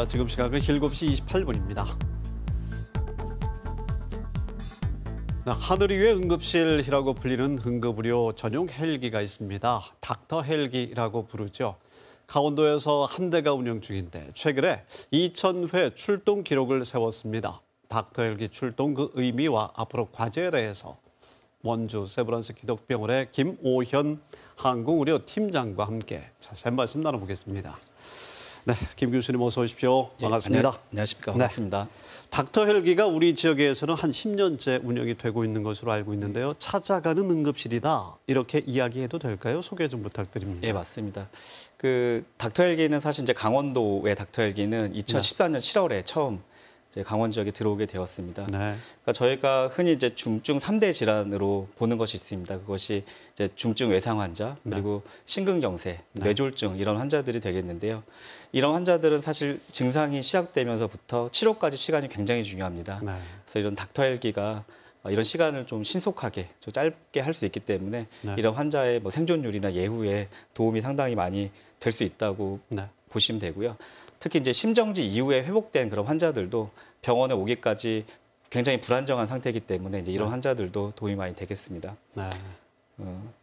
지금 시각은 7시 28분입니다. 하늘 위의 응급실이라고 불리는 응급의료 전용 헬기가 있습니다. 닥터 헬기라고 부르죠. 강원도에서 한 대가 운영 중인데 최근에 2,000회 출동 기록을 세웠습니다. 닥터 헬기 출동 그 의미와 앞으로 과제에 대해서 원주 세브란스 기독병원의 김오현 항공의료 팀장과 함께 자세한 말씀 나눠보겠습니다. 네, 김 교수님 어서 오십시오. 반갑습니다. 예, 안녕하십니까. 반갑습니다. 네. 닥터 헬기가 우리 지역에서는 한 10년째 운영이 되고 있는 것으로 알고 있는데요. 찾아가는 응급실이다. 이렇게 이야기해도 될까요? 소개 좀 부탁드립니다. 예, 맞습니다. 닥터 헬기는 사실 이제 강원도의 닥터 헬기는 2014년 7월에 처음 이제 강원 지역에 들어오게 되었습니다. 네. 그러니까 저희가 흔히 이제 중증 3대 질환으로 보는 것이 있습니다. 그것이 이제 중증 외상 환자, 그리고 심근경색, 뇌졸중 이런 환자들이 되겠는데요. 이런 환자들은 사실 증상이 시작되면서부터 치료까지 시간이 굉장히 중요합니다. 네. 그래서 이런 닥터 헬기가 이런 시간을 좀 신속하게, 좀 짧게 할 수 있기 때문에 이런 환자의 뭐 생존율이나 예후에 도움이 상당히 많이 될 수 있다고 보시면 되고요. 특히 이제 심정지 이후에 회복된 그런 환자들도 병원에 오기까지 굉장히 불안정한 상태이기 때문에 이제 이런 환자들도 도움이 많이 되겠습니다. 네.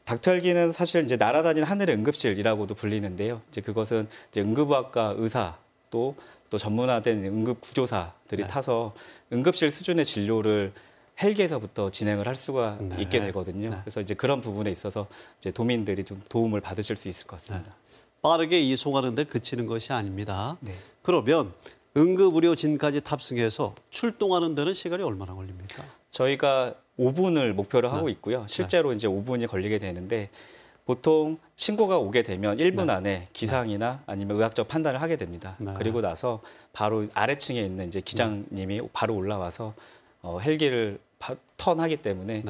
닥터 헬기는 사실 이제 날아다니는 하늘의 응급실이라고도 불리는데요. 이제 그것은 이제 응급의학과 의사 또 전문화된 응급구조사들이 타서 응급실 수준의 진료를 헬기에서부터 진행을 할 수가 있게 되거든요. 그래서 이제 그런 부분에 있어서 이제 도민들이 좀 도움을 받으실 수 있을 것 같습니다. 빠르게 이송하는 데 그치는 것이 아닙니다. 네. 그러면 응급의료진까지 탑승해서 출동하는 데는 시간이 얼마나 걸립니까? 저희가 5분을 목표로 하고 있고요. 실제로 이제 5분이 걸리게 되는데 보통 신고가 오게 되면 1분 안에 기상이나 아니면 의학적 판단을 하게 됩니다. 그리고 나서 바로 아래층에 있는 이제 기장님이 바로 올라와서 헬기를 턴하기 때문에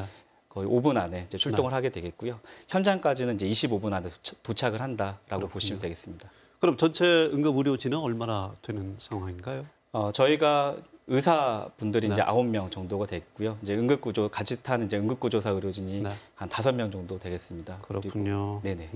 거의 5분 안에 이제 출동을 하게 되겠고요. 현장까지는 이제 25분 안에 도착을 한다라고 보시면 되겠습니다. 그럼 전체 응급의료진은 얼마나 되는 상황인가요? 저희가 의사분들이 이제 9명 정도가 됐고요. 이제 응급구조 같이 타는 이제 응급구조사 의료진이 한 5명 정도 되겠습니다. 그렇군요. 네네.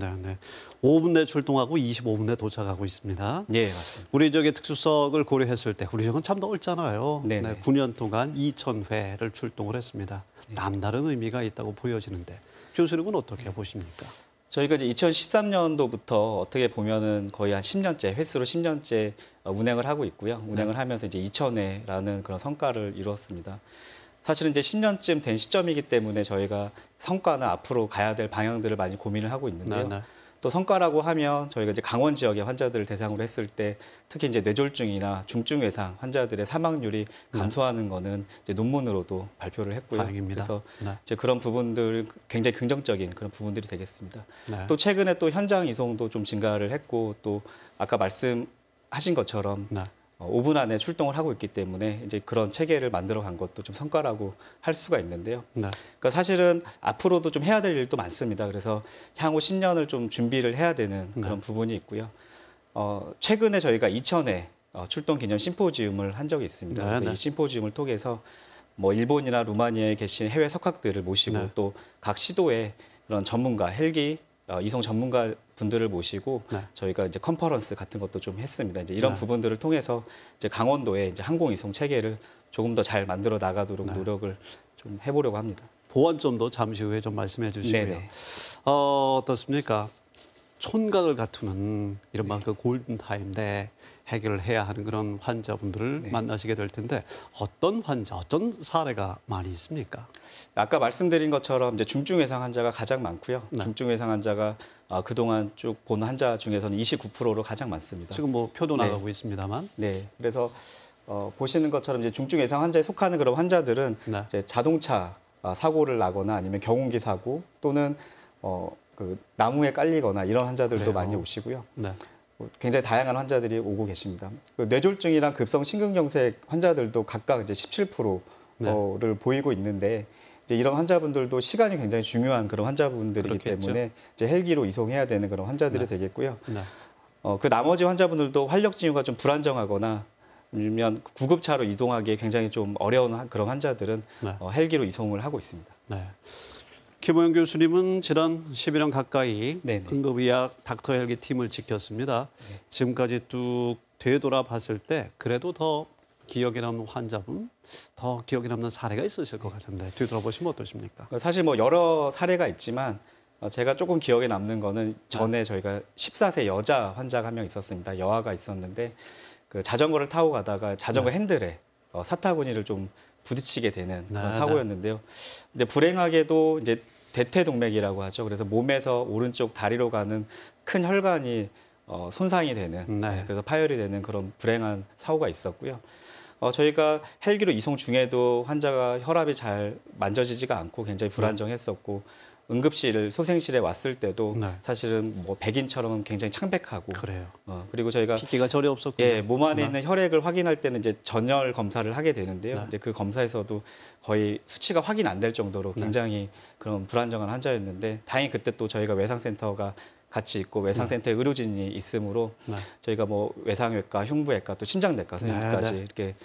5분 내 출동하고 25분 내 도착하고 있습니다. 네, 맞습니다. 우리 지역의 특수성을 고려했을 때 우리 지역은 참 넓잖아요. 9년 동안 2,000회를 출동을 했습니다. 남다른 의미가 있다고 보여지는데 교수님은 어떻게 보십니까? 저희가 이제 2013년도부터 어떻게 보면은 거의 한 10년째, 횟수로 10년째 운행을 하고 있고요. 운행을 하면서 이제 2,000회라는 그런 성과를 이루었습니다. 사실은 이제 10년쯤 된 시점이기 때문에 저희가 성과나 앞으로 가야 될 방향들을 많이 고민을 하고 있는데요. 또 성과라고 하면 저희가 이제 강원 지역의 환자들을 대상으로 했을 때 특히 이제 뇌졸중이나 중증 외상 환자들의 사망률이 감소하는 거는 이제 논문으로도 발표를 했고요. 다행입니다. 그래서 이제 그런 부분들 굉장히 긍정적인 그런 부분들이 되겠습니다. 또 최근에 또 현장 이송도 좀 증가를 했고 또 아까 말씀하신 것처럼 5분 안에 출동을 하고 있기 때문에 이제 그런 체계를 만들어 간 것도 좀 성과라고 할 수가 있는데요. 그러니까 사실은 앞으로도 좀 해야 될 일도 많습니다. 그래서 향후 10년을 좀 준비를 해야 되는 그런 부분이 있고요. 최근에 저희가 2,000회 출동 기념 심포지움을 한 적이 있습니다. 그래서 이 심포지움을 통해서 뭐 일본이나 루마니아에 계신 해외 석학들을 모시고 또 각 시도의 그런 전문가, 헬기 이송 전문가 분들을 모시고 저희가 이제 컨퍼런스 같은 것도 좀 했습니다. 이제 이런 부분들을 통해서 이제 강원도의 이제 항공 이송 체계를 조금 더 잘 만들어 나가도록 노력을 좀 해보려고 합니다. 보완점도 잠시 후에 좀 말씀해 주시고요. 어떻습니까? 촌각을 다투는 이른바 그 골든 타임인데 해결을 해야 하는 그런 환자분들을 만나시게 될 텐데 어떤 환자, 어떤 사례가 많이 있습니까? 아까 말씀드린 것처럼 이제 중증 외상 환자가 가장 많고요. 중증 외상 환자가 그동안 쭉 본 환자 중에서는 29%로 가장 많습니다. 지금 뭐 표도 나가고 있습니다만. 그래서 보시는 것처럼 이제 중증 외상 환자에 속하는 그런 환자들은 이제 자동차 사고를 나거나 아니면 경운기 사고 또는 그 나무에 깔리거나 이런 환자들도 많이 오시고요. 굉장히 다양한 환자들이 오고 계십니다. 뇌졸중이랑 급성 심근경색 환자들도 각각 이제 17%를 보이고 있는데 이제 이런 환자분들도 시간이 굉장히 중요한 그런 환자분들이기 때문에 이제 헬기로 이송해야 되는 그런 환자들이 되겠고요. 그 나머지 환자분들도 활력 징후가 좀 불안정하거나 아니면 구급차로 이동하기에 굉장히 좀 어려운 그런 환자들은 헬기로 이송을 하고 있습니다. 김오현 교수님은 지난 10년 가까이 응급의학 닥터 헬기 팀을 지켰습니다. 지금까지 쭉 되돌아봤을 때 그래도 더 기억에 남는 환자분, 더 기억에 남는 사례가 있으실 것 같은데 뒤돌아보시면 어떠십니까? 사실 뭐 여러 사례가 있지만 제가 조금 기억에 남는 거는 전에 저희가 14세 여자 환자가 한 명 있었습니다. 여아가 있었는데 그 자전거를 타고 가다가 자전거 핸들에 사타구니를 좀 부딪히게 되는 그런 사고였는데요. 근데 불행하게도 이제 대퇴동맥이라고 하죠. 그래서 몸에서 오른쪽 다리로 가는 큰 혈관이 손상이 되는 그래서 파열이 되는 그런 불행한 사고가 있었고요. 저희가 헬기로 이송 중에도 환자가 혈압이 잘 만져지지가 않고 굉장히 불안정했었고 응급실, 소생실에 왔을 때도 사실은 뭐 백인처럼 굉장히 창백하고 그래요. 그리고 저희가 피기가 전혀 없었고 예, 몸 안에 있는 혈액을 확인할 때는 이제 전열 검사를 하게 되는데요. 이제 그 검사에서도 거의 수치가 확인 안 될 정도로 굉장히 그런 불안정한 환자였는데 다행히 그때 또 저희가 외상센터가 같이 있고 외상센터에 의료진이 있으므로 저희가 뭐 외상외과, 흉부외과 또 심장내과 선생님까지 이렇게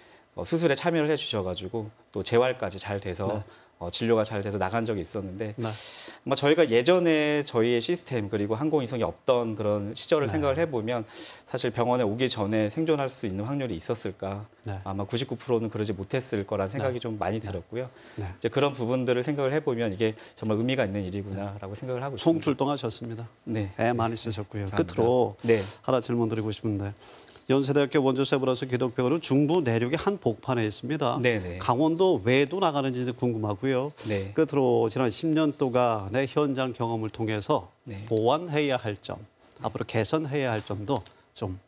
수술에 참여를 해주셔가지고 또 재활까지 잘 돼서 진료가 잘 돼서 나간 적이 있었는데 아마 저희가 예전에 저희의 시스템 그리고 항공이송이 없던 그런 시절을 생각을 해보면 사실 병원에 오기 전에 생존할 수 있는 확률이 있었을까 아마 99%는 그러지 못했을 거란 생각이 좀 많이 들었고요. 이제 그런 부분들을 생각을 해보면 이게 정말 의미가 있는 일이구나라고 생각을 하고 있습니다. 총출동하셨습니다. 네. 애 많이 쓰셨고요. 감사합니다. 끝으로 네. 하나 질문 드리고 싶은데 연세대학교 원주 세브란스 기독병원은 중부 내륙의 한 복판에 있습니다. 네네. 강원도 외도 나가는지 궁금하고요. 네. 끝으로 지난 10년 동안의 현장 경험을 통해서 보완해야 할 점, 앞으로 개선해야 할 점도 좀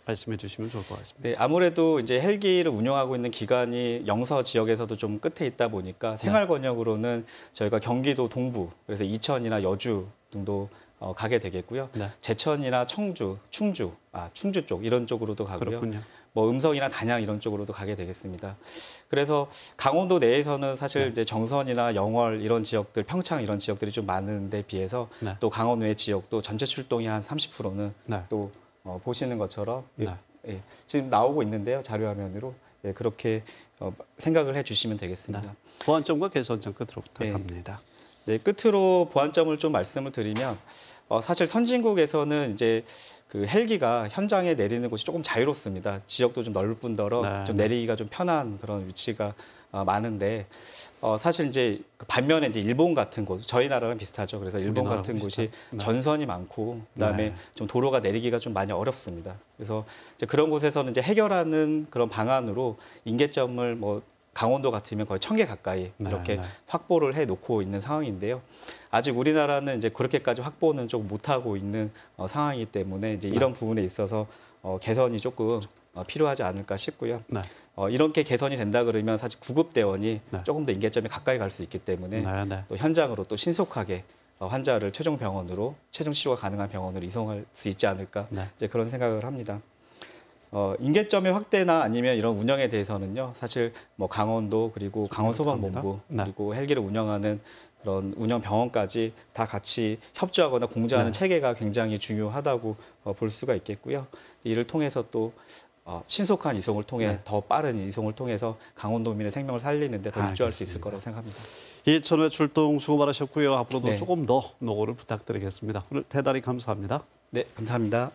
말씀해 주시면 좋을 것 같습니다. 네, 아무래도 이제 헬기를 운영하고 있는 기관이 영서 지역에서도 좀 끝에 있다 보니까 생활 권역으로는 저희가 경기도 동부, 그래서 이천이나 여주 등도 가게 되겠고요. 제천이나 청주, 충주 쪽 이런 쪽으로도 가고요. 그렇군요. 뭐 음성이나 단양 이런 쪽으로도 가게 되겠습니다. 그래서 강원도 내에서는 사실 이제 정선이나 영월 이런 지역들, 평창 이런 지역들이 좀 많은데 비해서 또 강원 외 지역도 전체 출동이 한 30%는 또 보시는 것처럼 지금 나오고 있는데요. 자료화면으로 그렇게 생각을 해주시면 되겠습니다. 보완점과 개선점 끝으로 부탁합니다. 네, 끝으로 보완점을 좀 말씀을 드리면 사실 선진국에서는 이제 그 헬기가 현장에 내리는 곳이 조금 자유롭습니다. 지역도 좀 넓을 뿐더러 좀 내리기가 좀 편한 그런 위치가 많은데 사실 이제 반면에 이제 일본 같은 곳, 저희 나라랑 비슷하죠. 그래서 일본 같은 곳이 전선이 많고 그다음에 좀 도로가 내리기가 좀 많이 어렵습니다. 그래서 이제 그런 곳에서는 이제 해결하는 그런 방안으로 인계점을 뭐 강원도 같으면 거의 1000개 가까이 이렇게 확보를 해 놓고 있는 상황인데요. 아직 우리나라는 이제 그렇게까지 확보는 조금 못하고 있는 상황이기 때문에 이제 이런 부분에 있어서 개선이 조금 필요하지 않을까 싶고요. 이렇게 개선이 된다 그러면 사실 구급대원이 조금 더 인계점에 가까이 갈 수 있기 때문에 또 현장으로 또 신속하게 환자를 최종 병원으로 최종 치료가 가능한 병원으로 이송할 수 있지 않을까 이제 그런 생각을 합니다. 인계점의 확대나 아니면 이런 운영에 대해서는요, 사실 뭐 강원도 그리고 강원소방본부 그리고 헬기를 운영하는 그런 운영 병원까지 다 같이 협조하거나 공조하는 체계가 굉장히 중요하다고 볼 수가 있겠고요. 이를 통해서 또 신속한 이송을 통해 더 빠른 이송을 통해서 강원도민의 생명을 살리는 데 더 일조할 수 있을 거라고 생각합니다. 이천회 출동 수고 많으셨고요. 앞으로도 조금 더 노고를 부탁드리겠습니다. 오늘 대단히 감사합니다. 네, 감사합니다.